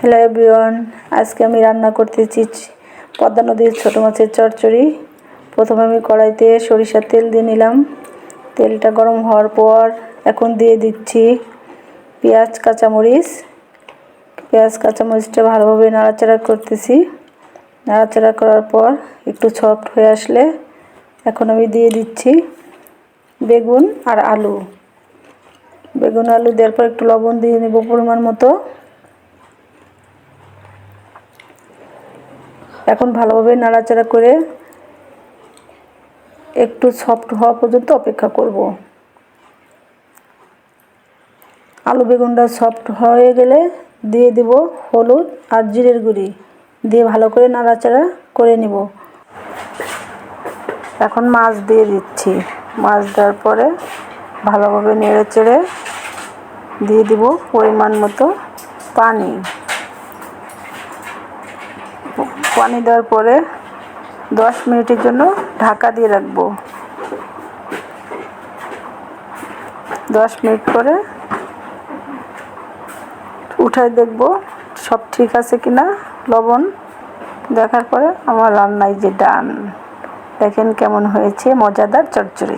Hello everyone, আজকে আমি রান্না করতেছি পদ্মা নদীর ছোটো মাছের চচ্চড়ি। প্রথমে আমি কড়াইতে সরিষার তেল দিয়ে নিলাম। তেলটা গরম হওয়ার পর এখন দিয়ে দিচ্ছি পেঁয়াজ কাঁচামরিচটা ভালোভাবে নাড়াচাড়া করতেছি। নাড়াচাড়া করার পর একটু সফট হয়ে আসলে এখন আমি দিয়ে দিচ্ছি বেগুন আর আলু দেওয়ার পর একটু লবণ দিয়ে নেব পরিমাণ মতো। এখন ভালোভাবে নাড়াচাড়া করে একটু সফট হওয়া পর্যন্ত অপেক্ষা করব। আলু বেগুনটা সফট হয়ে গেলে দিয়ে দেব হলুদ আর জিরের গুঁড়ি দিয়ে ভালো করে নাড়াচাড়া করে নিব। এখন মাছ দিয়ে দিচ্ছি। মাছ দেওয়ার পরে ভালোভাবে নেড়েচেড়ে দিয়ে দেব পরিমাণ মতো পানি। পানি দেওয়ার পরে 10 মিনিটের জন্য ঢাকা দিয়ে রাখবো। 10 মিনিট পরে উঠায় দেখব সব ঠিক আছে কিনা। লবণ দেখার পরে আমার রান্নায় যে ডান। দেখেন কেমন হয়েছে মজাদার চচ্চড়ি।